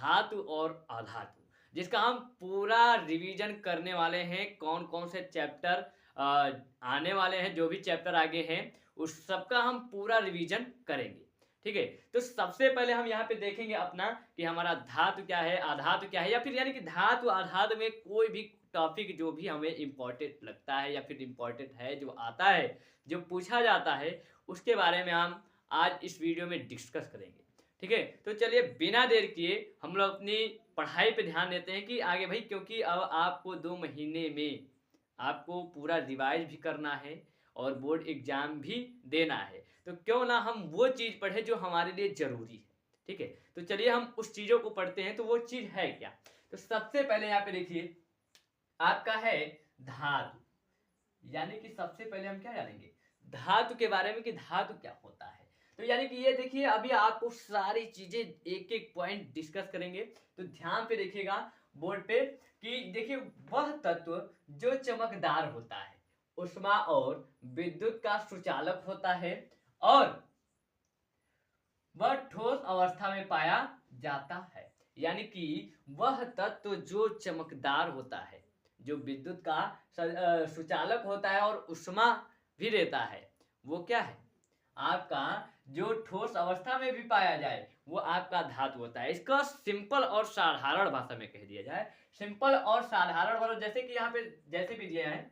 धातु और अधातु, जिसका हम पूरा रिवीजन करने वाले हैं। कौन कौन से चैप्टर आने वाले हैं, जो भी चैप्टर आगे हैं उस सबका हम पूरा रिवीजन करेंगे। ठीक है, तो सबसे पहले हम यहाँ पे देखेंगे अपना कि हमारा धातु क्या है, अधातु क्या है, या फिर यानी कि धातु अधातु में कोई भी टॉपिक जो भी हमें इम्पोर्टेंट लगता है या फिर इम्पोर्टेंट है, जो आता है, जो पूछा जाता है, उसके बारे में हम आज इस वीडियो में डिस्कस करेंगे। ठीक है, तो चलिए बिना देर किए हम लोग अपनी पढ़ाई पे ध्यान देते हैं कि आगे भाई, क्योंकि अब आपको 2 महीने में आपको पूरा रिवाइज भी करना है और बोर्ड एग्जाम भी देना है, तो क्यों ना हम वो चीज़ पढ़े जो हमारे लिए ज़रूरी है। ठीक है, तो चलिए हम उस चीज़ों को पढ़ते हैं। तो वो चीज़ है क्या? तो सबसे पहले यहाँ पे देखिए आपका है धातु, यानी कि सबसे पहले हम क्या जानेंगे धातु के बारे में कि धातु क्या होता है। तो यानी कि ये देखिए अभी आपको सारी चीजें एक एक पॉइंट डिस्कस करेंगे, तो ध्यान पे देखिएगा बोर्ड पे कि देखिए वह तत्व जो चमकदार होता है, ऊष्मा और विद्युत का सुचालक होता है और वह ठोस अवस्था में पाया जाता है। यानी कि वह तत्व जो चमकदार होता है, जो विद्युत का सुचालक होता है और ऊष्मा भी देता है, वो क्या है आपका जो ठोस अवस्था में भी पाया जाए, वो आपका धातु होता है। इसका सिंपल और साधारण भाषा में कह दिया जाए, सिंपल और साधारण भाषा, जैसे कि यहाँ पे जैसे भी दिया है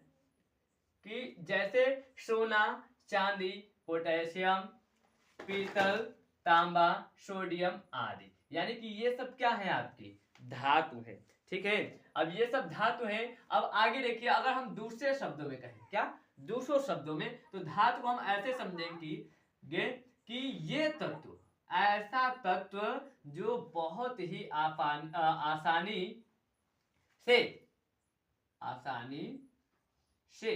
कि जैसे सोना, चांदी, पोटेशियम, पीतल, तांबा, सोडियम आदि, यानी कि ये सब क्या है आपकी धातु है। ठीक है, अब ये सब धातु है। अब आगे देखिए अगर हम दूसरे शब्दों में कहें, क्या दूसरों शब्दों में, तो धातु को हम ऐसे समझेंगे कि ये तत्व ऐसा तत्व जो बहुत ही आसानी से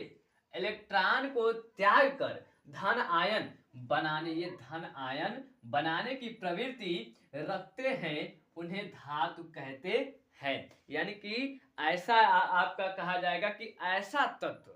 इलेक्ट्रॉन को त्याग कर धन आयन बनाने, ये धन आयन बनाने की प्रवृत्ति रखते हैं, उन्हें धातु कहते हैं। यानी कि ऐसा आपका कहा जाएगा कि ऐसा तत्व,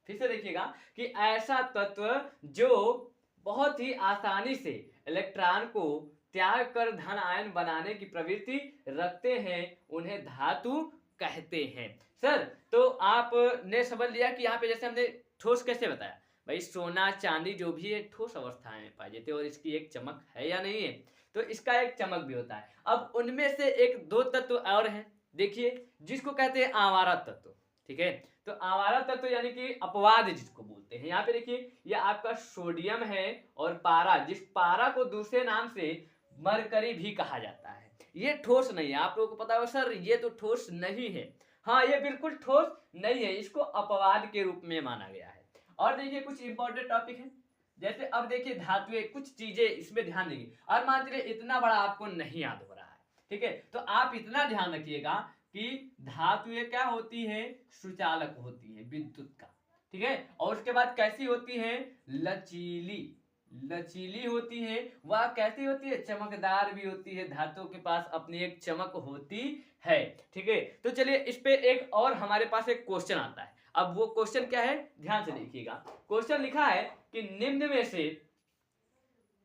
फिर से देखिएगा कि ऐसा तत्व जो बहुत ही आसानी से इलेक्ट्रॉन को त्याग कर धन आयन बनाने की प्रवृत्ति रखते हैं, उन्हें धातु कहते हैं। सर तो आपने समझ लिया कि यहाँ पे जैसे हमने ठोस कैसे बताया, भाई सोना चांदी जो भी है ठोस अवस्था में पाए जाते हैं और इसकी एक चमक है या नहीं है, तो इसका एक चमक भी होता है। अब उनमें से एक दो तत्व और हैं, देखिए जिसको कहते हैं आवारा तत्व। ठीक है, तो आवारा तत्व यानी कि अपवाद जिसको बोलते हैं। यहाँ पे देखिए ये आपका सोडियम है और पारा, जिस पारा को दूसरे नाम से मरकरी भी कहा जाता है। ये ठोस नहीं है, आप लोगों को पता होगा सर ये तो ठोस नहीं है। हाँ ये बिल्कुल ठोस नहीं है, इसको अपवाद के रूप में माना गया है। और देखिए कुछ इंपॉर्टेंट टॉपिक है, जैसे अब देखिए धातुएं, कुछ चीजें इसमें ध्यान देंगे। और मान लीजिए इतना बड़ा आपको नहीं याद हो रहा है, ठीक है, तो आप इतना ध्यान रखिएगा कि धातुएं क्या होती है, सुचालक होती है विद्युत का। ठीक है, और उसके बाद कैसी होती है, लचीली, लचीली होती है। वह कैसी होती है, चमकदार भी होती है, धातु के पास अपनी एक चमक होती है। ठीक है, तो चलिए इस पे एक और हमारे पास एक क्वेश्चन आता है। अब वो क्वेश्चन क्या है, ध्यान से देखिएगा। क्वेश्चन लिखा है कि निम्न में से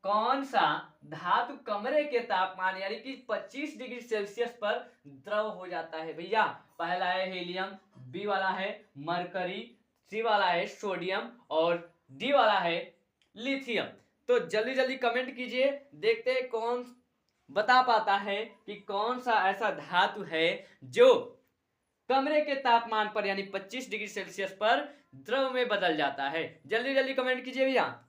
कौन सा धातु कमरे के तापमान यानी कि 25 डिग्री सेल्सियस पर द्रव हो जाता है। भैया पहला है हीलियम, बी वाला है मरकरी, सी वाला है सोडियम और डी वाला है लिथियम। तो जल्दी जल्दी कमेंट कीजिए, देखते हैं कौन बता पाता है कि कौन सा ऐसा धातु है जो कमरे के तापमान पर यानी 25 डिग्री सेल्सियस पर द्रव में बदल जाता है। जल्दी जल्दी कमेंट कीजिए भैया।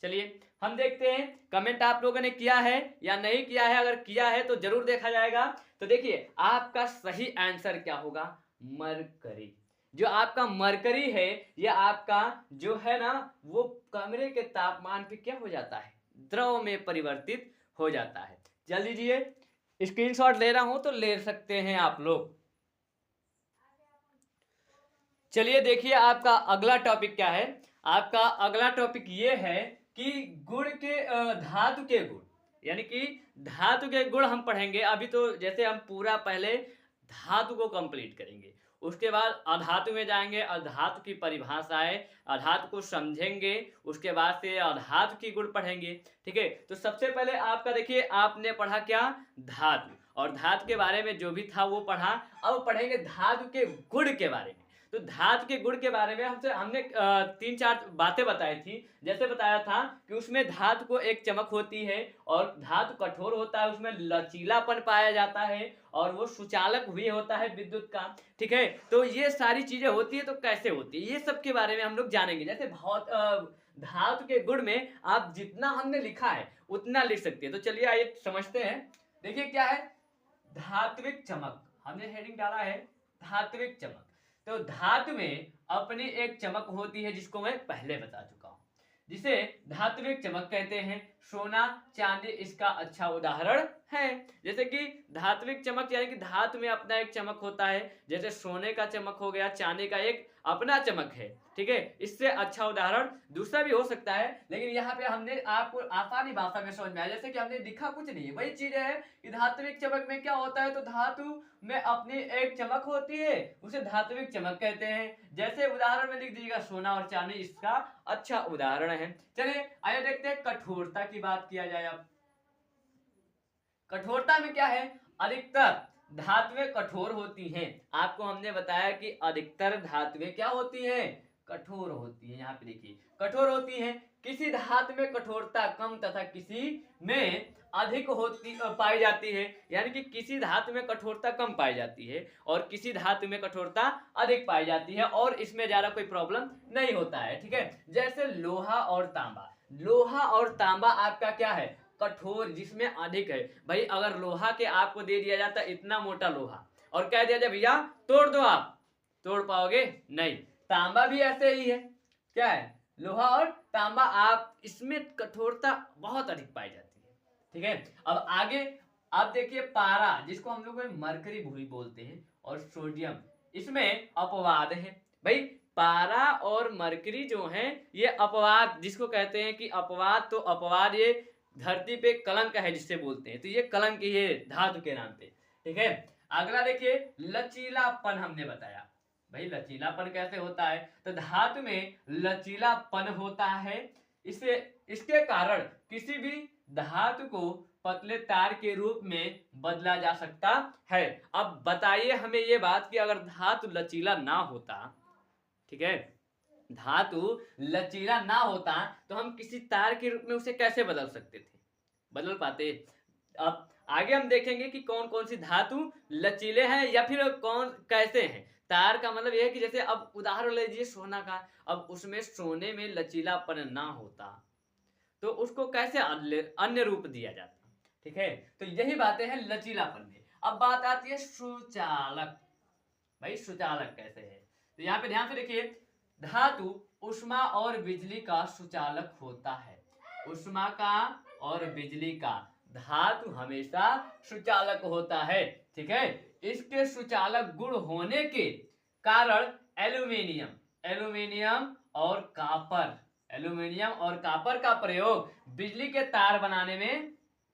चलिए हम देखते हैं कमेंट आप लोगों ने किया है या नहीं किया है। अगर किया है तो जरूर देखा जाएगा। तो देखिए आपका सही आंसर क्या होगा, मरकरी। जो आपका मरकरी है यह आपका जो है ना वो कमरे के तापमान पे क्या हो जाता है, द्रव में परिवर्तित हो जाता है। जल्दी दीजिए, स्क्रीनशॉट ले रहा हूं तो ले सकते हैं आप लोग। चलिए देखिए आपका अगला टॉपिक क्या है। आपका अगला टॉपिक ये है कि गुण के धातु के गुण, यानी कि धातु के गुण हम पढ़ेंगे। अभी तो जैसे हम पूरा पहले धातु को कंप्लीट करेंगे, उसके बाद अधातु में जाएंगे, अधातु की परिभाषाएं, अधातु को समझेंगे, उसके बाद से अधातु की गुण पढ़ेंगे। ठीक है, तो सबसे पहले आपका देखिए आपने पढ़ा क्या, धातु, और धातु के बारे में जो भी था वो पढ़ा। अब पढ़ेंगे धातु के गुण के बारे में। तो धातु के गुण के बारे में हमने 3-4 बातें बताई थी। जैसे बताया था कि उसमें धातु को एक चमक होती है और धातु कठोर होता है, उसमें लचीलापन पाया जाता है और वो सुचालक भी होता है विद्युत का। ठीक है, तो ये सारी चीजें होती है, तो कैसे होती है ये सब के बारे में हम लोग जानेंगे। जैसे धातु के गुण में आप जितना हमने लिखा है उतना लिख सकते हैं। तो चलिए आइए समझते हैं। देखिए क्या है, धात्विक चमक, हमने हेडिंग डाला है धात्विक चमक। तो धातु में अपनी एक चमक होती है जिसको मैं पहले बता चुका हूं, जिसे धात्विक चमक कहते हैं। सोना चांदी इसका अच्छा उदाहरण है। जैसे कि धात्विक चमक यानी कि धातु में अपना एक चमक होता है, जैसे सोने का चमक हो गया, चांदी का एक अपना चमक है। ठीक है, इससे अच्छा उदाहरण दूसरा भी हो सकता है, लेकिन यहाँ पे हमने आपको आसानी भाषा में समझ में आया। जैसे कि हमने लिखा कुछ नहीं है, वही चीज है कि धात्विक चमक में क्या होता है, तो धातु में अपनी एक चमक होती है, उसे धात्विक चमक कहते हैं। जैसे उदाहरण में लिख दीजिएगा सोना और चांदी इसका अच्छा उदाहरण है। चलिए आइए देखते हैं कठोरता की बात किया जाए। अब कठोरता में क्या है, अधिकतर धातुएं कठोर होती हैं। आपको हमने बताया कि अधिकतर धातुएं क्या होती हैं, कठोर होती हैं। यहाँ पे देखिए कठोर होती हैं। किसी धातु में कठोरता कम तथा किसी में अधिक होती पाई जाती है, यानी कि किसी धातु में कठोरता कम पाई जाती है और किसी धातु में कठोरता अधिक पाई जाती है, और इसमें ज्यादा कोई प्रॉब्लम नहीं होता है। ठीक है, जैसे लोहा और तांबा, लोहा और तांबा आपका क्या है, कठोर, जिसमें अधिक है। भाई अगर लोहा के आपको दे दिया जाता इतना मोटा लोहा और कह दिया जाए भैया तोड़ दो, आप तोड़ पाओगे नहीं। तांबा भी ऐसे ही है, क्या है, लोहा और तांबा, आप इसमें कठोरता बहुत अधिक पाई जाती है। ठीक है, अब आगे आप देखिए पारा, जिसको हम लोग मरकरी भी बोलते हैं, और सोडियम, इसमें अपवाद है। भाई पारा और मरकरी जो है ये अपवाद, जिसको कहते हैं कि अपवाद, तो अपवाद ये धरती पे कलंक है जिससे बोलते हैं, तो ये कलंक ही है धातु के नाम पे। ठीक है, अगला देखिए लचीलापन हमने बताया। भाई लचीलापन कैसे होता है, तो धातु में लचीलापन होता है। इसके कारण किसी भी धातु को पतले तार के रूप में बदला जा सकता है। अब बताइए हमें ये बात कि अगर धातु लचीला ना होता, ठीक है, धातु लचीला ना होता तो हम किसी तार के रूप में उसे कैसे बदल सकते थे, बदल पाते। अब आगे हम देखेंगे कि कौन कौन सी धातु लचीले हैं या फिर कौन कैसे हैं। तार का मतलब यह है कि जैसे अब उदाहरण लीजिए सोना का, अब उसमें सोने में लचीलापन ना होता तो उसको कैसे अन्य रूप दिया जाता। ठीक है, तो यही बातें हैं लचीलापन में। अब बात आती है सुचालक। भाई सुचालक कैसे है, तो यहाँ पे ध्यान से देखिए, धातु उष्मा और बिजली का सुचालक होता है। उष्मा का और बिजली का धातु हमेशा सुचालक होता है। ठीक है, इसके सुचालक गुण होने के कारण एल्यूमीनियम और कॉपर का प्रयोग बिजली के तार बनाने में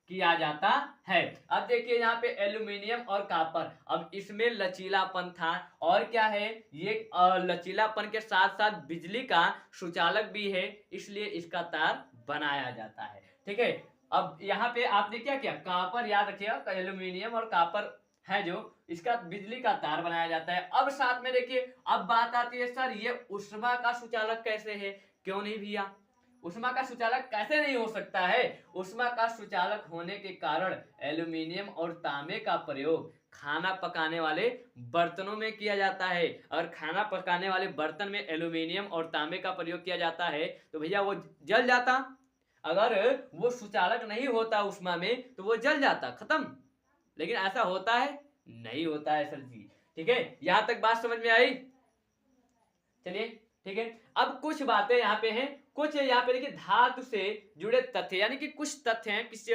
किया जाता है। अब देखिए यहाँ पे एल्यूमिनियम और कॉपर, अब इसमें लचीलापन था और क्या है, ये लचीलापन के साथ साथ बिजली का सुचालक भी है, इसलिए इसका तार बनाया जाता है। ठीक है, अब यहाँ पे आपने क्या किया, कॉपर याद रखिएगा, एल्यूमिनियम और कॉपर है जो इसका बिजली का तार बनाया जाता है। अब साथ में देखिए, अब बात आती है सर ये उष्मा का सुचालक कैसे है, क्यों नहीं भैया, उष्मा का सुचालक कैसे नहीं हो सकता है। उष्मा का सुचालक होने के कारण एल्यूमिनियम और तांबे का प्रयोग खाना पकाने वाले बर्तनों में किया जाता है। अगर खाना पकाने वाले बर्तन में एल्यूमिनियम और तांबे का प्रयोग किया जाता है तो भैया वो जल जाता, अगर वो सुचालक नहीं होता उष्मा में तो वो जल जाता, खत्म। लेकिन ऐसा होता है, नहीं होता है सर जी। ठीक है, यहां तक बात समझ में आई। चलिए ठीक है, अब कुछ बातें यहाँ पे हैं, कुछ यहाँ पे देखिए धातु से जुड़े तथ्य, यानी कि कुछ तथ्य हैं, किसी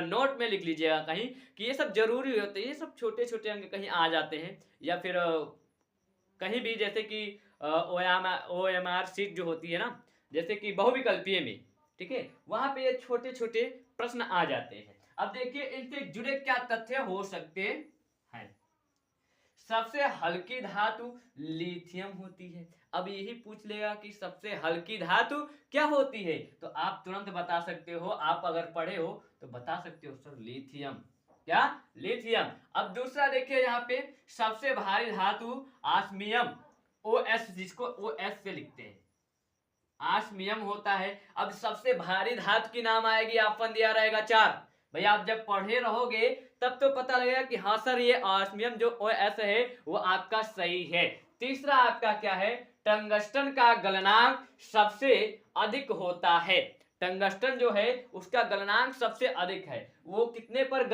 नोट में लिख लीजिएगा कहीं कि ये सब जरूरी होते हैं, ये सब छोटे छोटे अंक कहीं आ जाते हैं या फिर कहीं भी, जैसे कि OMR सीट जो होती है ना, जैसे कि बहुविकल्पीय में, ठीक है, वहां पे ये छोटे छोटे प्रश्न आ जाते हैं। अब देखिए इनसे जुड़े क्या तथ्य हो सकते हैं। सबसे हल्की धातु लिथियम होती है। अब यही पूछ लेगा कि सबसे हल्की धातु क्या होती है, तो आप तुरंत बता सकते हो, आप अगर पढ़े हो तो बता सकते हो सर लिथियम। क्या? लिथियम। अब दूसरा देखिए यहाँ पे, सबसे भारी धातु ऑस्मियम, OS, जिसको OS से लिखते हैं, ऑस्मियम होता है। अब सबसे भारी धातु की नाम आएगी, ऑप्शन दिया रहेगा 4। भैया आप जब पढ़े रहोगे तब तो पता लगेगा कि हाँ सर ये ऑस्मियम जो OS है वो आपका सही है। तीसरा आपका क्या है, टंगस्टन का गलनांक सबसे अधिक होता है। टंगस्टन जो है उसका गलनांक सबसे अधिक है। वो कितने पर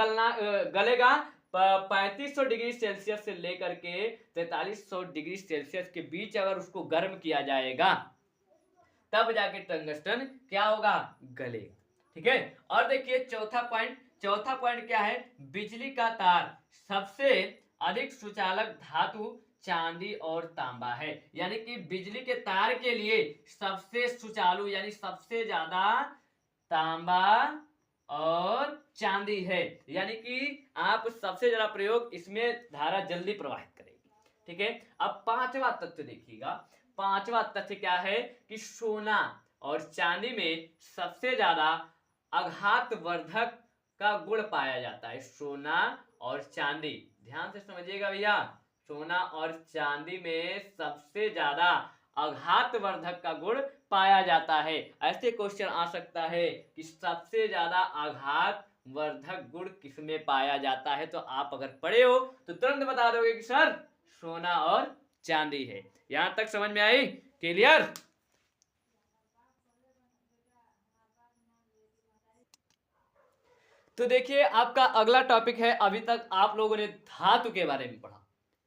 गलेगा? 3500 डिग्री सेल्सियस से लेकर के 4300 डिग्री सेल्सियस के बीच अगर उसको गर्म किया जाएगा तब जाके टंगस्टन क्या होगा? गले। ठीक है। और देखिए चौथा पॉइंट क्या है, बिजली का तार सबसे अधिक सुचालक धातु चांदी और तांबा है। यानी कि बिजली के तार के लिए सबसे सुचालू यानी सबसे ज्यादा तांबा और चांदी है। यानी कि आप सबसे ज्यादा प्रयोग इसमें धारा जल्दी प्रवाहित करेगी। ठीक है। अब पांचवा तथ्य देखिएगा, पांचवा तथ्य क्या है कि सोना और चांदी में सबसे ज्यादा आघातवर्धक का गुण पाया जाता है। सोना और चांदी, ध्यान से समझिएगा भैया, सोना और चांदी में सबसे ज्यादा आघातवर्धक का गुण पाया जाता है। ऐसे क्वेश्चन आ सकता है कि सबसे ज्यादा आघातवर्धक गुण किसमें पाया जाता है, तो आप अगर पढ़े हो तो तुरंत बता दोगे कि सर सोना और चांदी है। यहां तक समझ में आई? क्लियर? तो देखिए आपका अगला टॉपिक है, अभी तक आप लोगों ने धातु के बारे में पढ़ा।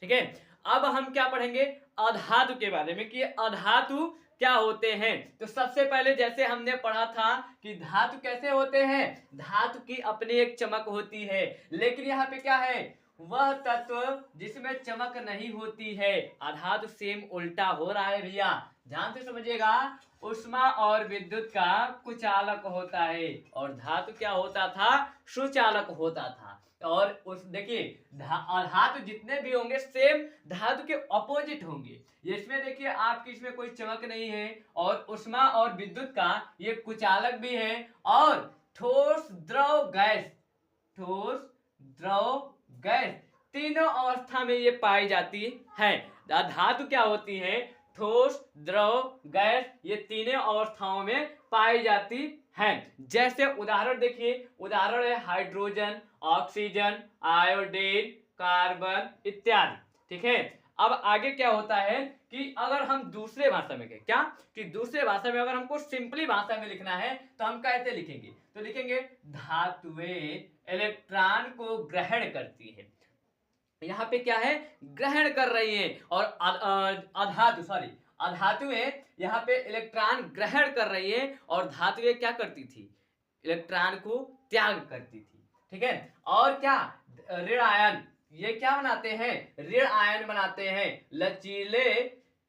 ठीक है। अब हम क्या पढ़ेंगे? अधातु के बारे में, कि अधातु क्या होते हैं। तो सबसे पहले जैसे हमने पढ़ा था कि धातु कैसे होते हैं, धातु की अपनी एक चमक होती है, लेकिन यहाँ पे क्या है, वह तत्व जिसमें चमक नहीं होती है। अधातु सेम उल्टा हो रहा है भैया, ध्यान से समझिएगा। उष्मा और विद्युत का कुचालक होता है और धातु क्या होता था? सुचालक होता था। और उस देखिए धातु जितने भी होंगे सेम धातु के ऑपोजिट होंगे। इसमें देखिए आपकी इसमें कोई चमक नहीं है, और उष्मा और विद्युत का ये कुचालक भी है। और ठोस द्रव गैस, ठोस द्रव गैस तीनों अवस्था में ये पाई जाती है। धातु क्या होती है? ठोस द्रव गैस, ये तीनों अवस्थाओं में पाई जाती है। जैसे उदाहरण देखिए, उदाहरण है हाइड्रोजन, ऑक्सीजन, आयोडीन, कार्बन इत्यादि। ठीक है। अब आगे क्या होता है कि अगर हम दूसरे भाषा में क्या, कि दूसरे भाषा में अगर हमको सिंपली भाषा में लिखना है तो हम कैसे लिखेंगे? तो लिखेंगे धातुएं इलेक्ट्रॉन को ग्रहण करती है। यहाँ पे क्या है? ग्रहण कर रही है। और अधातुएं यहाँ पे इलेक्ट्रॉन ग्रहण कर रही है, और धातुएं क्या करती थी? इलेक्ट्रॉन को त्याग करती थी। ठीक है। और क्या? ऋण आयन, ये क्या बनाते हैं? ऋण आयन बनाते हैं। लचीले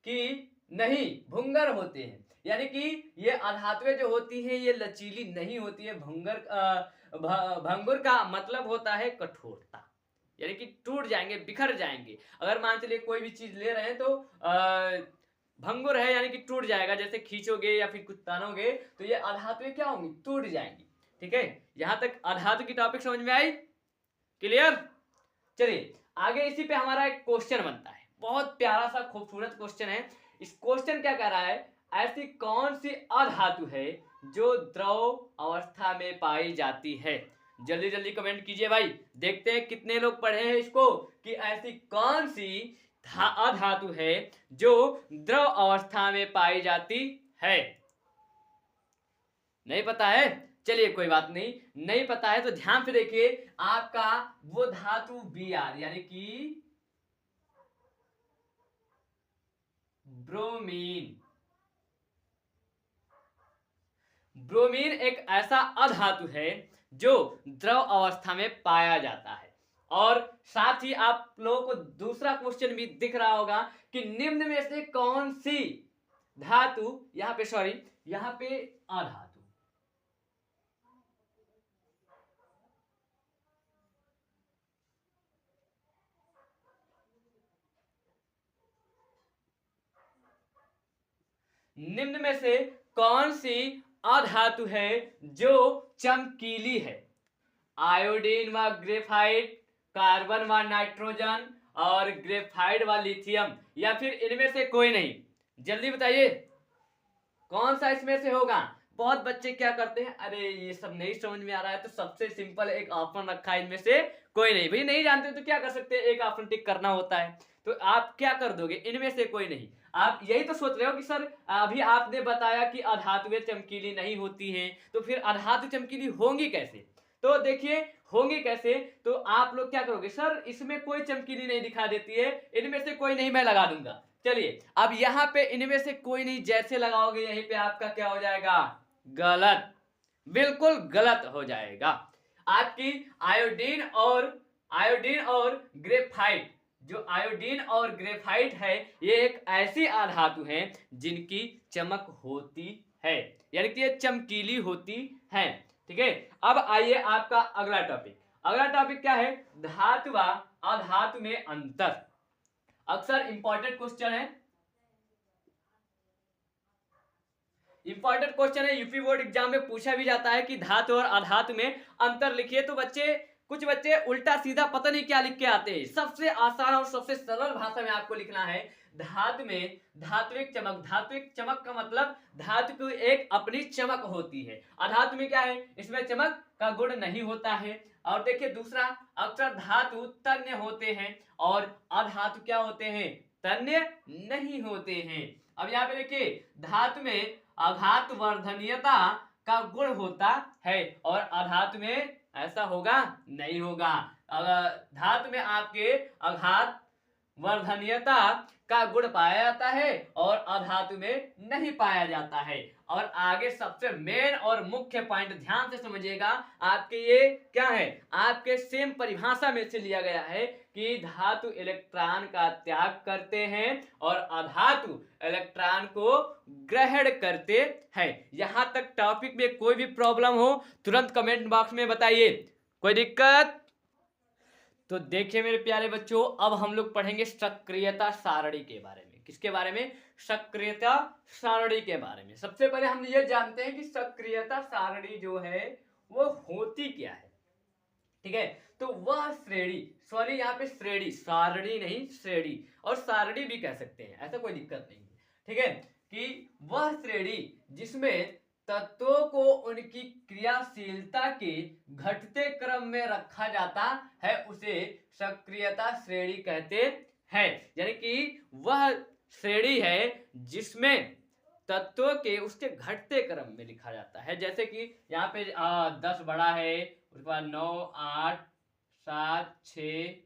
की नहीं भंगुर होते हैं। यानी कि ये अधातुएं जो होती हैं ये लचीली नहीं होती है। भंगुर का मतलब होता है कठोरता, यानी कि टूट जाएंगे, बिखर जाएंगे। अगर मान चलिए कोई भी चीज ले रहे हैं तो भंगुर है, यानी कि टूट जाएगा। जैसे खींचोगे या फिर कुछ तानोगे तो ये अधातुएं क्या होंगी? टूट जाएंगी। ठीक है। यहां तक अधातु की टॉपिक समझ में आई? क्लियर? चलिए आगे इसी पे हमारा एक क्वेश्चन बनता है, बहुत प्यारा सा खूबसूरत क्वेश्चन है। इस क्वेश्चन क्या कह रहा है, ऐसी कौन सी अधातु है जो द्रव अवस्था में पाई जाती है? जल्दी जल्दी कमेंट कीजिए भाई, देखते हैं कितने लोग पढ़े हैं इसको, कि ऐसी कौन सी अधातु है जो द्रव अवस्था में पाई जाती है। नहीं पता है? चलिए कोई बात नहीं, नहीं पता है तो ध्यान से देखिए। आपका वो धातु Br यानी कि ब्रोमीन। ब्रोमीन एक ऐसा अधातु है जो द्रव अवस्था में पाया जाता है। और साथ ही आप लोगों को दूसरा क्वेश्चन भी दिख रहा होगा कि निम्न में से कौन सी धातु, यहां पे सॉरी, यहां पे अधातु, निम्न में से कौन सी अधातु है जो चमकीली है? आयोडीन व ग्रेफाइट, कार्बन व नाइट्रोजन, और ग्रेफाइट व लिथियम, या फिर इनमें से कोई नहीं? जल्दी बताइए कौन सा इसमें से होगा। बहुत बच्चे क्या करते हैं, अरे ये सब नहीं समझ में आ रहा है तो सबसे सिंपल एक ऑप्शन रखा है, इनमें से कोई नहीं। भाई नहीं जानते तो क्या कर सकते हैं, एक ऑप्शन टिक करना होता है। तो आप क्या कर दोगे, इनमें से कोई नहीं। आप यही तो सोच रहे हो कि सर अभी आपने बताया कि अधातुएं चमकीली नहीं होती हैं, तो फिर अधातु चमकीली होंगी कैसे? तो देखिए होंगी कैसे, तो आप लोग क्या करोगे, सर इसमें कोई चमकीली नहीं दिखा देती है, इनमें से कोई नहीं, मैं लगा दूंगा। चलिए अब यहां पे इनमें से कोई नहीं जैसे लगाओगे, यहीं पे आपका क्या हो जाएगा, गलत, बिल्कुल गलत हो जाएगा। आपकी आयोडीन और ग्रेफाइट, जो आयोडीन और ग्रेफाइट है, ये एक ऐसी अधातु है जिनकी चमक होती है, यानी कि ये चमकीली होती है। ठीक है, अब आइए आपका अगला टॉपिक। अगला टॉपिक क्या है, धातु व अधातु में अंतर। अक्सर इंपॉर्टेंट क्वेश्चन है, इंपॉर्टेंट क्वेश्चन है, यूपी बोर्ड एग्जाम में पूछा भी जाता है कि धातु और अधातु में अंतर लिखिए। तो कुछ बच्चे उल्टा सीधा पता नहीं क्या लिख के आते हैं। सबसे आसान और सबसे सरल भाषा में आपको लिखना है, धातु में धात्विक चमक। धात्विक चमक का मतलब धातु की एक अपनी चमक होती है। अधातु में क्या है, इसमें चमक का गुण नहीं होता है। और देखिए दूसरा, अक्सर धातु तन्य होते हैं और अधातु क्या होते हैं, तन्य नहीं होते हैं। अब यहाँ पे देखिए धातु में आघात वर्धनीयता का गुण होता है और अधातु में ऐसा होगा नहीं होगा। अगर धातु में आपके आघात वर्धनीयता का गुण पाया जाता है और अधातु में नहीं पाया जाता है। और आगे सबसे मेन और मुख्य पॉइंट ध्यान से समझिएगा, आपके ये क्या है, आपके सेम परिभाषा में से लिया गया है कि धातु इलेक्ट्रॉन का त्याग करते हैं और अधातु इलेक्ट्रॉन को ग्रहण करते हैं। यहां तक टॉपिक में कोई भी प्रॉब्लम हो तुरंत कमेंट बॉक्स में बताइए, कोई दिक्कत? तो देखिए मेरे प्यारे बच्चों, अब हम लोग पढ़ेंगे सक्रियता सारणी के बारे में। किसके बारे में, सक्रियता सारणी के बारे में। सबसे पहले हम ये जानते हैं कि सक्रियता सारणी जो है वो होती क्या है। ठीक है, तो वह श्रेणी, सॉरी यहाँ पे श्रेणी, सारणी नहीं श्रेणी, और सारणी भी कह सकते हैं, ऐसा कोई दिक्कत नहीं है। ठीक है, कि वह श्रेणी जिसमें तत्वों को उनकी क्रियाशीलता के घटते क्रम में रखा जाता है उसे सक्रियता श्रेणी कहते हैं। यानी कि वह श्रेणी है जिसमें तत्वों के उसके घटते क्रम में लिखा जाता है। जैसे कि यहाँ पे 10 बड़ा है, उसके बाद 9, 8, 7, 6,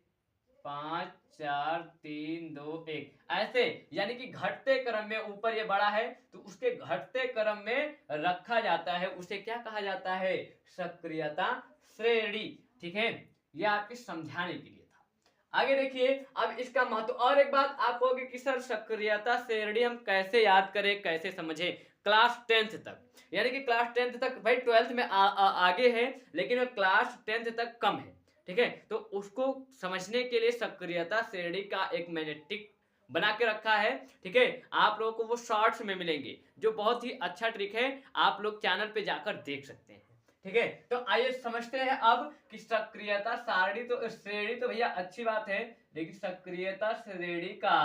5, 4, 3, 2, 1, ऐसे, यानी कि घटते क्रम में, ऊपर ये बड़ा है तो उसके घटते क्रम में रखा जाता है, उसे क्या कहा जाता है, सक्रियता श्रेणी। ठीक है, ये आपके समझाने के लिए था। आगे देखिए अब इसका महत्व। और एक बात आप कहोगे कि सर सक्रियता श्रेणी हम कैसे याद करें, कैसे समझें? क्लास 10th तक, यानी कि क्लास 10th तक, भाई 12th में आगे है लेकिन क्लास 10th तक कम है। ठीक है, तो उसको समझने के लिए सक्रियता श्रेणी का एक मैंने टिक बना के रखा है। ठीक है, आप लोगों को वो शॉर्ट्स में मिलेंगे, जो बहुत ही अच्छा ट्रिक है, आप लोग चैनल पे जाकर देख सकते हैं। ठीक है, तो आइए समझते हैं अब कि सक्रियता सारणी तो श्रेणी तो भैया अच्छी बात है, लेकिन सक्रियता श्रेणी का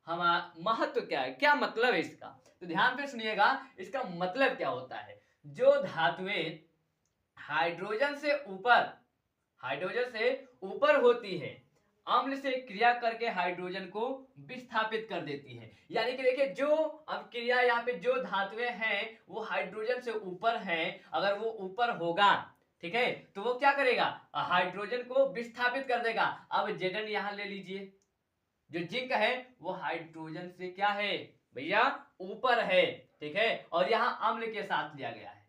हमारा महत्व क्या है, क्या मतलब है इसका? तो ध्यान पे सुनिएगा, इसका मतलब क्या होता है। जो धातुएं हाइड्रोजन से ऊपर होती है, अम्ल से क्रिया करके हाइड्रोजन को विस्थापित कर देती है। यानी कि देखिए जो अब क्रिया यहाँ पे जो धातुएं हैं वो हाइड्रोजन से ऊपर हैं, अगर वो ऊपर होगा, ठीक है, तो वो क्या करेगा, हाइड्रोजन को विस्थापित कर देगा। अब Zn यहां ले लीजिए, जो जिंक है वो हाइड्रोजन से क्या है भैया, ऊपर है। ठीक है, और यहां अम्ल के साथ लिया गया है।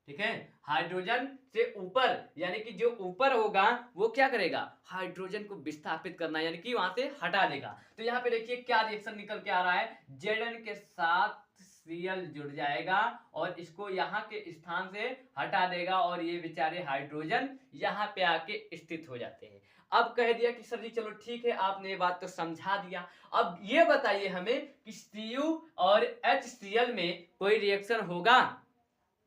ठीक है, हाइड्रोजन से ऊपर, यानी कि जो ऊपर होगा वो क्या करेगा, हाइड्रोजन को विस्थापित करना, यानी कि वहां से हटा देगा। तो यहाँ पे देखिए क्या रिएक्शन निकल के आ रहा है, Zn के साथ Cl जुड़ जाएगा और इसको यहाँ के स्थान से हटा देगा और ये बेचारे हाइड्रोजन यहाँ पे आके स्थित हो जाते हैं। अब कह दिया कि सर जी चलो ठीक है, आपने ये बात तो समझा दिया, अब ये बताइए हमें कि Cu और HCl में कोई रिएक्शन होगा?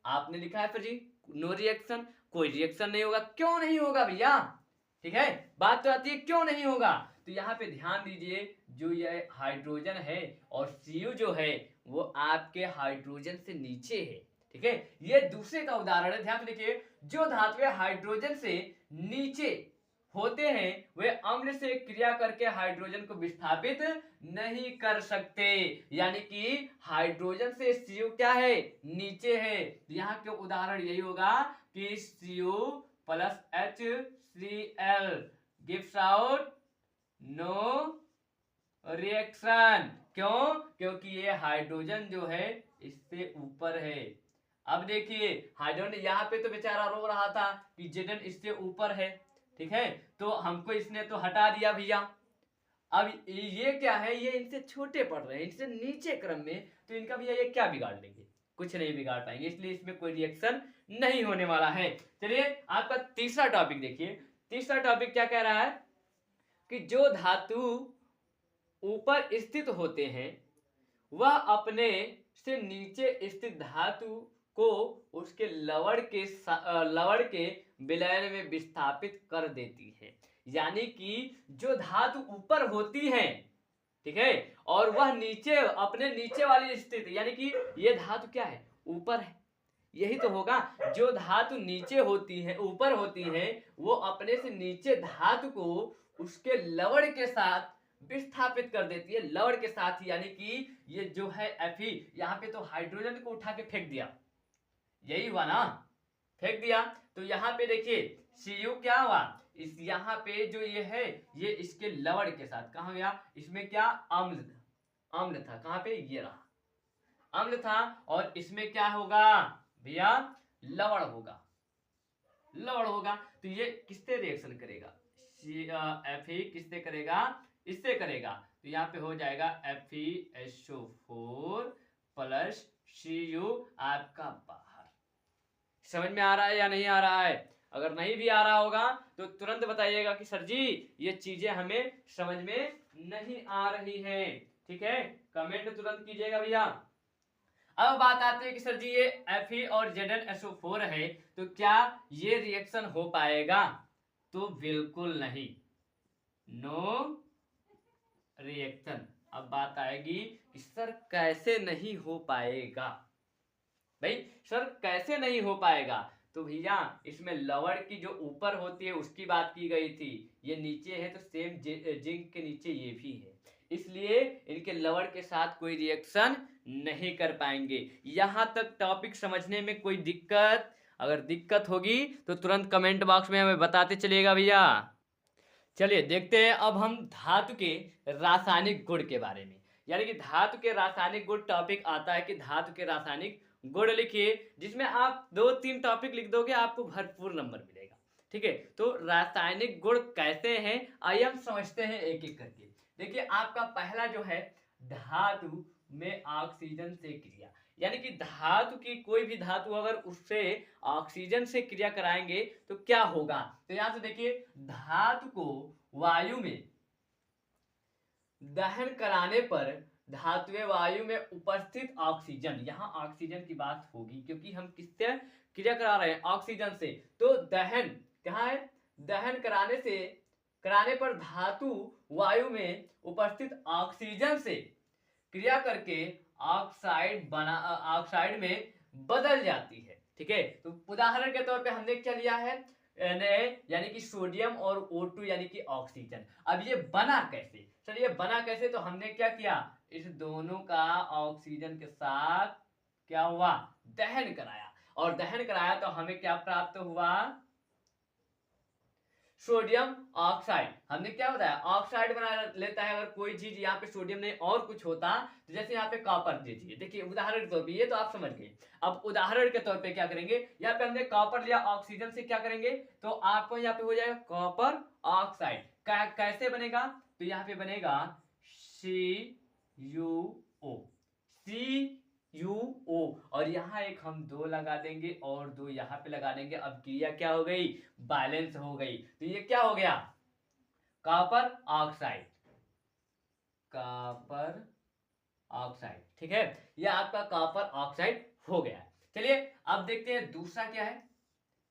आपने लिखा है फिर जी नो रिएक्शन, कोई रिएक्शन नहीं होगा। क्यों नहीं होगा भैया? ठीक है, बात तो आती है क्यों नहीं होगा। तो यहाँ पे ध्यान दीजिए, जो ये हाइड्रोजन है और Cu जो है वो आपके हाइड्रोजन से नीचे है। ठीक है, ये दूसरे का उदाहरण है, ध्यान देखिए, जो धातुएं हाइड्रोजन से नीचे होते हैं वे अम्ल से क्रिया करके हाइड्रोजन को विस्थापित नहीं कर सकते, यानी कि हाइड्रोजन से Cu क्या है, नीचे है। यहाँ के उदाहरण यही होगा कि Cu plus HCl gives out no reaction. क्यों? क्योंकि ये हाइड्रोजन जो है इससे ऊपर है। अब देखिए हाइड्रोजन यहाँ पे तो बेचारा रो रहा था कि Zn इससे ऊपर है, ठीक है, तो हमको इसने तो हटा दिया भैया। अब ये क्या है, ये इनसे छोटे पड़ रहे हैं, इनसे नीचे क्रम में, तो इनका भैया ये क्या बिगाड़ लेंगे, कुछ नहीं बिगाड़ पाएंगे, इसलिए इसमें कोई रिएक्शन नहीं होने वाला है। चलिए आपका तीसरा टॉपिक देखिए, तीसरा टॉपिक क्या कह रहा है कि जो धातु ऊपर स्थित होते हैं वह अपने से नीचे स्थित धातु को उसके लवण के विलयन में विस्थापित कर देती है। यानी कि जो धातु ऊपर होती है, ठीक है, और वह नीचे अपने नीचे वाली स्थिति, यानी कि ये धातु क्या है, ऊपर है, यही तो होगा। जो धातु नीचे होती है, ऊपर होती है, वो अपने से नीचे धातु को उसके लवण के साथ विस्थापित कर देती है, लवण के साथ ही, यानी कि ये जो है Fe, यहाँ पे तो हाइड्रोजन को उठा के फेंक दिया, यही हुआ ना, फेंक दिया। तो यहाँ पे देखिए Cu क्या हुआ, इस यहाँ पे जो ये है ये इसके लवण के साथ कहाँ गया, इसमें क्या अम्ल था, अम्ल था, कहाँ पे, ये रहा, अम्ल था, और इसमें क्या होगा भैया, लवण होगा, लवण होगा। तो ये किससे रिएक्शन करेगा, Fe किससे करेगा, इससे करेगा, तो यहाँ पे हो जाएगा FeSO4 प्लस Cu आपका बाहर। समझ में आ रहा है या नहीं आ रहा है? अगर नहीं भी आ रहा होगा तो तुरंत बताइएगा कि सर जी ये चीजें हमें समझ में नहीं आ रही हैं, ठीक है, कमेंट तुरंत कीजिएगा भैया। अब बात आती है कि सर जी ये Fe और ZnSO4 है, तो क्या ये रिएक्शन हो पाएगा? तो बिल्कुल नहीं, नो रिएक्शन। अब बात आएगी कि सर कैसे नहीं हो पाएगा, भाई सर कैसे नहीं हो पाएगा? तो भैया इसमें लवण की जो ऊपर होती है उसकी बात की गई थी, ये नीचे है, तो सेम जिंक के नीचे ये भी है, इसलिए इनके लवण के साथ कोई रिएक्शन नहीं कर पाएंगे। यहां तक टॉपिक समझने में कोई दिक्कत? अगर दिक्कत होगी तो तुरंत कमेंट बॉक्स में हमें बताते चलिएगा भैया। चलिए देखते हैं अब हम धातु के रासायनिक गुण के बारे में, यानी कि धातु के रासायनिक गुण टॉपिक आता है कि धातु के रासायनिक गुण लिखिए, जिसमें आप 2-3 टॉपिक लिख दोगे आपको भरपूर नंबर मिलेगा, ठीक है। तो रासायनिक गुण कैसे हैं आइए हम समझते हैं एक एक करके। देखिए आपका पहला जो है धातु में ऑक्सीजन से क्रिया, यानी कि धातु की कोई भी धातु अगर उससे ऑक्सीजन से क्रिया कराएंगे तो क्या होगा। तो यहां से देखिए धातु को वायु में दहन कराने पर धातुएं वायु में उपस्थित ऑक्सीजन, यहां ऑक्सीजन की बात होगी क्योंकि हम किससे क्रिया करा रहे हैं, ऑक्सीजन से। तो दहन कहाँ है, दहन कराने पर धातु वायु में उपस्थित ऑक्सीजन से क्रिया करके ऑक्साइड में बदल जाती है, ठीक है। तो उदाहरण के तौर पे हमने क्या लिया है, यानी कि सोडियम और O2 यानी कि ऑक्सीजन। अब ये बना कैसे, चलिए ये बना कैसे, तो हमने क्या किया, इस दोनों का ऑक्सीजन के साथ क्या हुआ, दहन कराया, और दहन कराया तो हमें क्या प्राप्त हुआ, सोडियम ऑक्साइड। हमने क्या बताया, ऑक्साइड बना लेता है अगर कोई चीज, यहाँ पे सोडियम नहीं और कुछ होता, तो जैसे यहाँ पे कॉपर दीजिए, देखिए उदाहरण के तौर पे, ये तो आप समझ गए। अब उदाहरण के तौर पे क्या करेंगे, यहाँ पे हमने कॉपर लिया, ऑक्सीजन से क्या करेंगे, तो आपको यहाँ पे हो जाएगा कॉपर ऑक्साइड। कैसे बनेगा, तो यहाँ पे बनेगा CuO, HUO, और यहाँ एक हम 2 लगा देंगे और 2 यहाँ पे लगा देंगे। अब क्रिया क्या हो गई, बैलेंस हो गई। तो ये क्या हो गया, कॉपर ऑक्साइड, कॉपर ऑक्साइड, ठीक है, ये आपका कॉपर ऑक्साइड हो गया। चलिए अब देखते हैं दूसरा क्या है।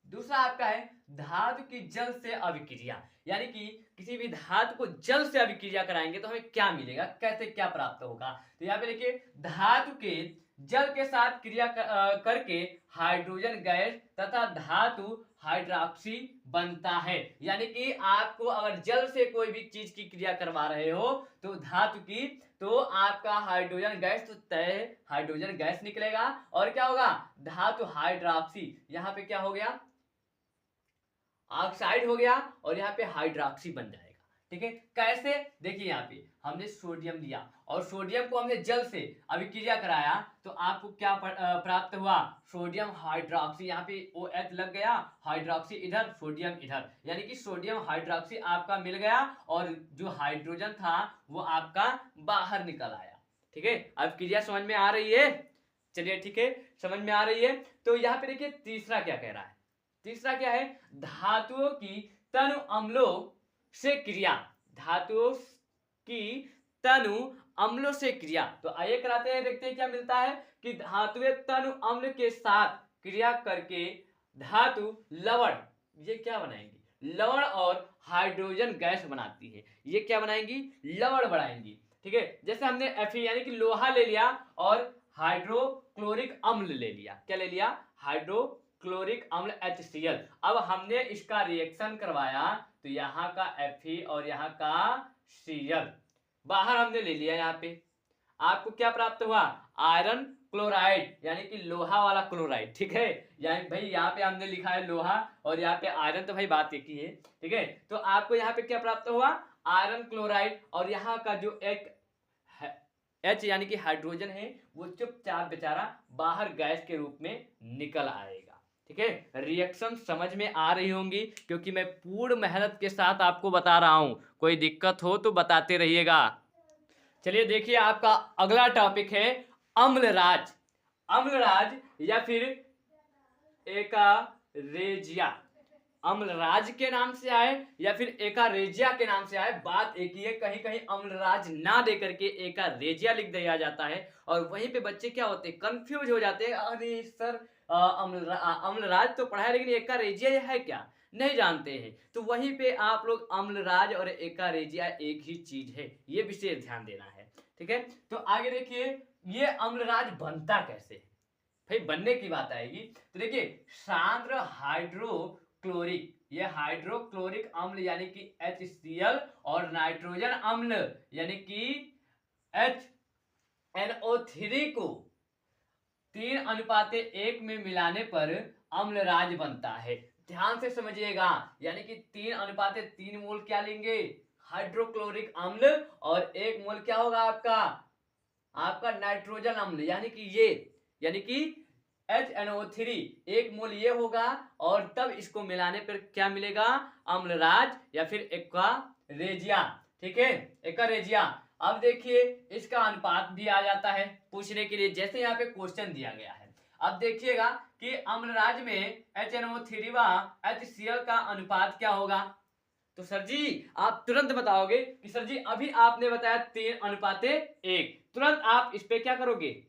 दूसरा आपका है धातु की जल से अभिक्रिया, यानी कि किसी भी धातु को जल से अभिक्रिया कराएंगे तो हमें क्या मिलेगा, कैसे क्या प्राप्त होगा। तो यहाँ पे देखिए, धातु के जल के साथ क्रिया करके हाइड्रोजन गैस तथा धातु हाइड्रोक्सी बनता है। यानी कि आपको अगर जल से कोई भी चीज की क्रिया करवा रहे हो तो धातु की, तो आपका हाइड्रोजन गैस, तो तय हाइड्रोजन गैस निकलेगा और क्या होगा, धातु हाइड्रोक्सी, यहाँ पे क्या हो गया, ऑक्साइड हो गया और यहाँ पे हाइड्रोक्सी बन जाएगा। ठीक है, कैसे, देखिए यहाँ पे हमने सोडियम लिया और सोडियम को हमने जल से अभिक्रिया कराया तो आपको क्या प्राप्त हुआ, सोडियम हाइड्रोक्सी, यहाँ पे OH लग गया, हाइड्रोक्सी इधर, सोडियम इधर, यानी कि सोडियम हाइड्रोक्सी आपका मिल गया और जो हाइड्रोजन था वो आपका बाहर निकल आया। ठीक है, अब क्रिया समझ में आ रही है, चलिए ठीक है, समझ में आ रही है। तो यहाँ पे देखिए तीसरा क्या कह रहा है, तीसरा क्या है, धातुओं की तनु अम्लों से क्रिया, धातुओं की तनु अम्लों से क्रिया। तो आइए कराते हैं, देखते हैं क्या मिलता है कि धातुएं तनु अम्ल के साथ क्रिया करके धातु लवण, ये क्या बनाएंगी, लवण और हाइड्रोजन गैस बनाती है। ये क्या बनाएंगी, लवण बनाएंगी। ठीक है, जैसे हमने Fe यानी कि लोहा ले लिया और हाइड्रोक्लोरिक अम्ल ले लिया, क्या ले लिया, हाइड्रोक्लोरिक अम्ल HCl। अब हमने इसका रिएक्शन करवाया तो यहाँ का Fe और यहाँ का Cl बाहर हमने ले लिया। यहाँ पे आपको क्या प्राप्त हुआ, आयरन क्लोराइड, यानी कि लोहा वाला क्लोराइड। ठीक है, यानी भाई यहाँ पे हमने लिखा है लोहा और यहाँ पे आयरन, तो भाई बात एक ही है। ठीक है, तो आपको यहाँ पे क्या प्राप्त हुआ, आयरन क्लोराइड, और यहाँ का जो एक H यानी कि हाइड्रोजन है वो चुपचाप बेचारा बाहर गैस के रूप में निकल आएगा। ठीक है, रिएक्शन समझ में आ रही होंगी क्योंकि मैं पूर्ण मेहनत के साथ आपको बता रहा हूं, कोई दिक्कत हो तो बताते रहिएगा। चलिए देखिए, आपका अगला टॉपिक है अम्लराज। अम्लराज या फिर एकारेजिया, अम्लराज के नाम से आए या फिर एकारेजिया के नाम से आए, बात एक ही है। कहीं कहीं अम्लराज ना दे करके एकारेजिया लिख दिया जाता है और वहीं पे बच्चे क्या होते हैं, कंफ्यूज हो जाते हैं, अरे सर अम्लराज तो पढ़ा है लेकिन एकारेजिया है क्या, नहीं जानते हैं। तो वहीं पे आप लोग अम्लराज और एकारेजिया एक ही चीज है, ये विशेष ध्यान देना है। ठीक है, तो आगे देखिए ये अम्लराज बनता कैसे, भाई बनने की बात आएगी। तो देखिए सांद्र हाइड्रोक्लोरिक, ये हाइड्रोक्लोरिक अम्ल यानी कि HCl और नाइट्रोजन अम्ल यानी कि HNO3 को 3:1 में मिलाने पर अम्लराज बनता है। ध्यान से समझिएगा, यानी कि 3:3 मोल क्या लेंगे, हाइड्रोक्लोरिक अम्ल, और 1 मोल क्या होगा आपका नाइट्रोजन अम्ल, यानी कि ये, यानी कि HNO3, 1 मोल ये होगा और तब इसको मिलाने पर क्या मिलेगा, अम्लराज या फिर एकारेजिया। ठीक है, एकारेजिया। अब देखिए इसका अनुपात भी आ जाता है पूछने के लिए, जैसे यहाँ पे क्वेश्चन दिया गया है। अब देखिएगा कि अम्लराज में HNO3 व HCl का अनुपात क्या होगा। तो सर जी आप तुरंत बताओगे कि सर जी अभी आपने बताया 3:1, तुरंत आप इस पे क्या करोगे,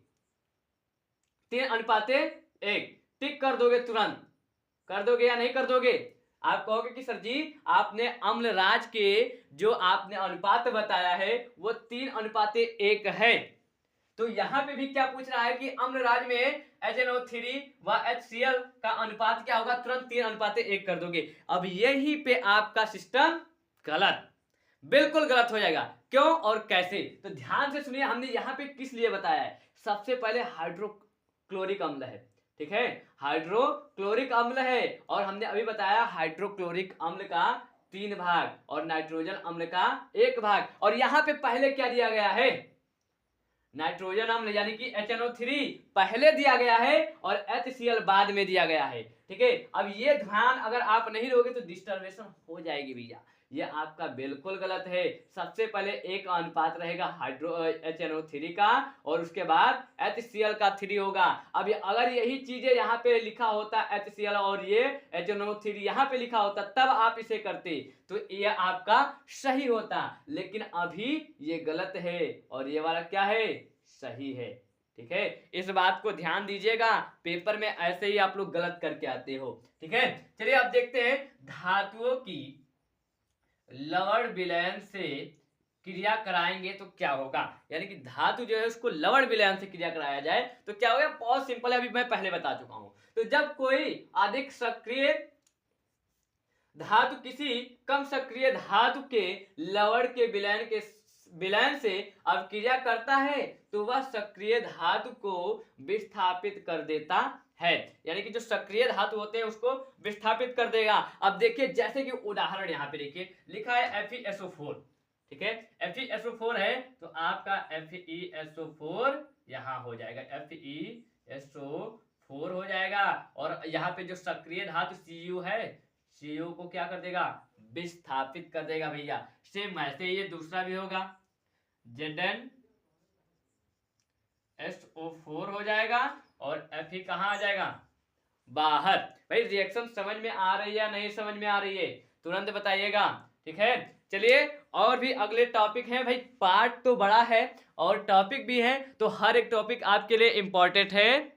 3:1 टिक कर दोगे, तुरंत कर दोगे या नहीं कर दोगे। आप कहोगे कि सर जी आपने अम्लराज के जो आपने अनुपात बताया है वो 3:1 है। तो यहाँ पे भी क्या पूछ रहा है कि अम्लराज में HNO3 व HCl का अनुपात क्या होगा, तुरंत 3:1 कर दोगे। अब यही पे आपका सिस्टम गलत, बिल्कुल गलत हो जाएगा। क्यों और कैसे, तो ध्यान से सुनिए, हमने यहाँ पे किस लिए बताया है। सबसे पहले हाइड्रोक्लोरिक अम्ल है, ठीक है, हाइड्रोक्लोरिक अम्ल है, और हमने अभी बताया हाइड्रोक्लोरिक अम्ल का 3 भाग और नाइट्रोजन अम्ल का 1 भाग, और यहाँ पे पहले क्या दिया गया है, नाइट्रोजन अम्ल यानी कि HNO3 पहले दिया गया है और HCl बाद में दिया गया है। ठीक है। अब ये ध्यान अगर आप नहीं दोगे तो डिस्टर्बेशन हो जाएगी भैया, ये आपका बिल्कुल गलत है। सबसे पहले एक अनुपात रहेगा हाइड्रो HNO3 का और उसके बाद HCl का 3 होगा। अब अगर यही चीजें यहाँ पे लिखा होता HCl और ये HNO3 यहाँ पे लिखा होता तब आप इसे करते तो ये आपका सही होता, लेकिन अभी ये गलत है और ये वाला क्या है, सही है। ठीक है, इस बात को ध्यान दीजिएगा, पेपर में ऐसे ही आप लोग गलत करके आते हो। ठीक है, चलिए अब देखते हैं धातुओं की लवण विलयन से क्रिया कराएंगे तो क्या होगा, यानी कि धातु जो है उसको लवण विलयन से क्रिया कराया जाए तो क्या होगा। बहुत सिंपल है, अभी मैं पहले बता चुका हूं। तो जब कोई अधिक सक्रिय धातु किसी कम सक्रिय धातु के लवण के विलयन से अवक्रिया करता है तो वह सक्रिय धातु को विस्थापित कर देता है, यानी कि जो सक्रिय धातु होते हैं उसको विस्थापित कर देगा। अब देखिए जैसे कि उदाहरण यहाँ पे देखिए लिखा है FeSO4, ठीक है, FeSO4 है तो आपका FeSO4 यहाँ हो जाएगा, FeSO4 हो जाएगा। और यहाँ पे जो सक्रिय धातु Cu है, Cu को क्या कर देगा, विस्थापित कर देगा भैया। सेम ऐसे ये दूसरा भी होगा, ZnSO4 हो जाएगा और Fe कहाँ आ जाएगा, बाहर। भाई रिएक्शन समझ में आ रही है या नहीं समझ में आ रही है, तुरंत बताइएगा। ठीक है, चलिए और भी अगले टॉपिक हैं भाई, पार्ट तो बड़ा है और टॉपिक भी है, तो हर एक टॉपिक आपके लिए इंपॉर्टेंट है।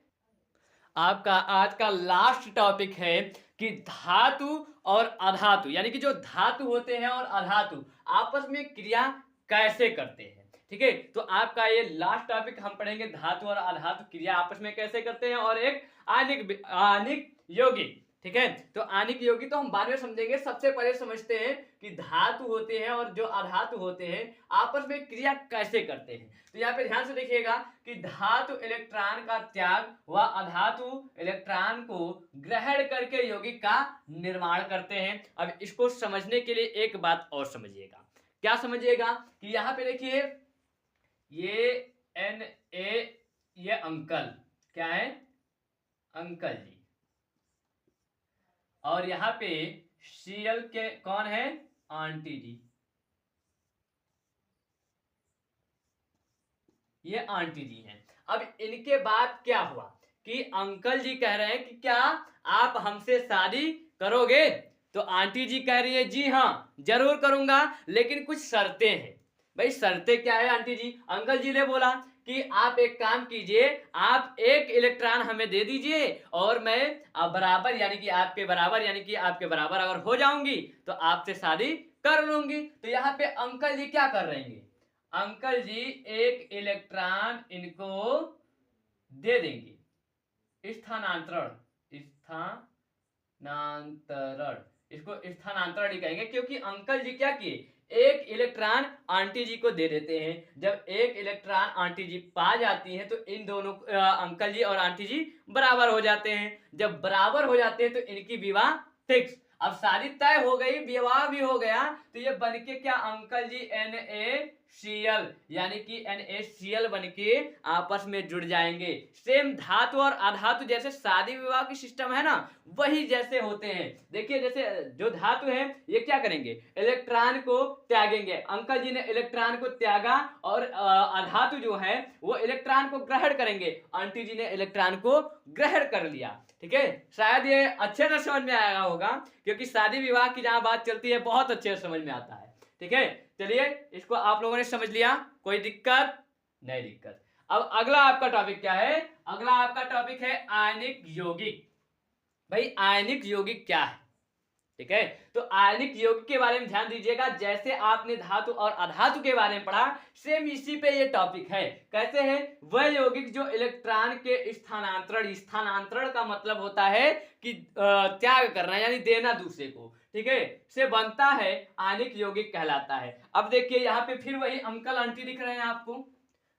आपका आज का लास्ट टॉपिक है कि धातु और अधातु, यानी कि जो धातु होते हैं और अधातु आपस में क्रिया कैसे करते हैं। ठीक है, तो आपका ये लास्ट टॉपिक हम पढ़ेंगे, धातु और अधातु क्रिया आपस में कैसे करते हैं और एक आणिक यौगिक। ठीक है, तो आणिक यौगिक तो हम बाद में समझेंगे, सबसे पहले समझते हैं कि धातु होते हैं और जो अधातु होते हैं आपस में क्रिया कैसे करते हैं। तो यहाँ पे ध्यान से देखिएगा कि धातु इलेक्ट्रॉन का त्याग व अधातु इलेक्ट्रॉन को ग्रहण करके यौगिक का निर्माण करते हैं। अब इसको समझने के लिए एक बात और समझिएगा, क्या समझिएगा कि यहाँ पे देखिए ये Na, ये अंकल क्या है, अंकल जी, और यहाँ पे Cl के कौन है, आंटी जी, ये आंटी जी हैं। अब इनके बाद क्या हुआ कि अंकल जी कह रहे हैं कि क्या आप हमसे शादी करोगे, तो आंटी जी कह रही है जी हाँ जरूर करूंगा, लेकिन कुछ शर्तें हैं। भाई शर्तें क्या है आंटी जी, अंकल जी ने बोला कि आप एक काम कीजिए, आप एक इलेक्ट्रॉन हमें दे दीजिए और मैं बराबर यानी कि आपके बराबर अगर हो जाऊंगी तो आपसे शादी कर लूंगी। तो यहाँ पे अंकल जी क्या कर रहे हैं, अंकल जी एक इलेक्ट्रॉन इनको दे देंगे, स्थानांतरण इसको स्थानांतरण ही कहेंगे, क्योंकि अंकल जी क्या किए, एक इलेक्ट्रॉन आंटी जी को दे देते हैं। जब एक इलेक्ट्रॉन आंटी जी पा जाती हैं तो इन दोनों अंकल जी और आंटी जी बराबर हो जाते हैं। जब बराबर हो जाते हैं तो इनकी विवाह फिक्स, अब शादी तय हो गई, विवाह भी हो गया, तो ये बनके क्या अंकल जी NaCl यानी कि NaCl बनके आपस में जुड़ जाएंगे। सेम धातु और अधातु जैसे शादी विवाह की सिस्टम है ना, वही जैसे होते हैं। देखिए जैसे जो धातु है ये क्या करेंगे, इलेक्ट्रॉन को त्यागेंगे, अंकल जी ने इलेक्ट्रॉन को त्यागा, और अधातु जो है वो इलेक्ट्रॉन को ग्रहण करेंगे, आंटी जी ने इलेक्ट्रॉन को ग्रहण कर लिया। ठीक है, शायद ये अच्छे से समझ में आया होगा, क्योंकि शादी विवाह की जहां बात चलती है बहुत अच्छे से समझ में आता है। ठीक है, चलिए इसको आप लोगों ने समझ लिया, कोई दिक्कत नहीं, दिक्कत। अब अगला आपका टॉपिक क्या है, अगला आपका टॉपिक है आयनिक यौगिक। भाई आयनिक यौगिक क्या है, ठीक है, तो आयनिक यौगिक के बारे में ध्यान दीजिएगा, जैसे आपने धातु और अधातु के बारे में पढ़ा सेम इसी पे ये टॉपिक है। कैसे है, वह यौगिक जो इलेक्ट्रॉन के स्थानांतरण का मतलब होता है कि त्याग करना यानी देना दूसरे को, ठीक है, से बनता है, आयनिक यौगिक कहलाता है। अब देखिए यहाँ पे फिर वही अंकल आंटी दिख रहे हैं, आपको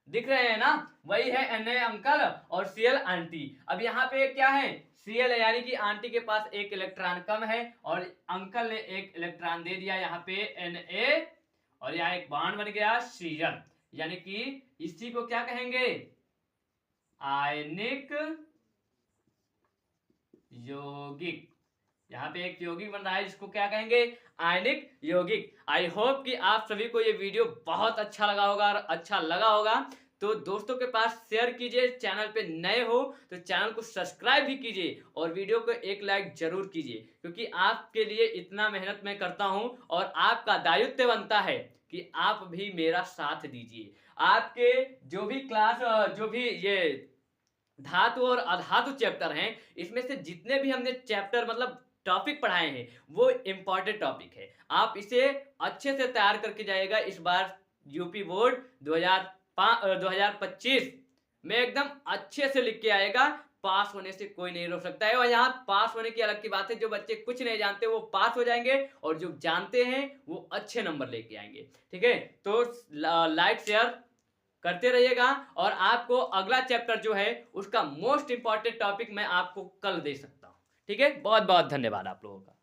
दिख रहे हैं ना, वही है Na अंकल और Cl आंटी। अब यहाँ पे क्या है, Cl यानी कि आंटी के पास एक इलेक्ट्रॉन कम है और अंकल ने एक इलेक्ट्रॉन दे दिया यहाँ पे Na, और यहाँ एक बॉन्ड बन गया Cl, यानी कि इसी को क्या कहेंगे, आयनिक यौगिक। यहाँ पे एक यौगिक बन रहा है जिसको क्या कहेंगे, आयनिक यौगिक। आई होप कि आप सभी को ये वीडियो बहुत अच्छा लगा होगा, और अच्छा लगा होगा तो दोस्तों के पास शेयर कीजिए। चैनल पे नए हो तो चैनल को सब्सक्राइब भी कीजिए और वीडियो को एक लाइक जरूर कीजिए, क्योंकि आपके लिए इतना मेहनत मैं करता हूं और आपका दायित्व बनता है कि आप भी मेरा साथ दीजिए। आपके जो भी क्लास, जो भी ये धातु और अधातु चैप्टर हैं, इसमें से जितने भी हमने चैप्टर मतलब टॉपिक पढ़ाए हैं वो इंपॉर्टेंट टॉपिक है। आप इसे अच्छे से तैयार करके जाइएगा। इस बार यूपी बोर्ड 2025 में एकदम अच्छे से लिख के आएगा। पास होने से कोई नहीं रोक सकता है। और यहाँ पास होने की अलग की बात है, जो बच्चे कुछ नहीं जानते वो पास हो जाएंगे और जो जानते हैं वो अच्छे नंबर लेके आएंगे। ठीक है, तो लाइक शेयर करते रहिएगा। और आपको अगला चैप्टर जो है उसका मोस्ट इंपॉर्टेंट टॉपिक मैं आपको कल दे सकता हूं। ठीक है, बहुत बहुत धन्यवाद आप लोगों का।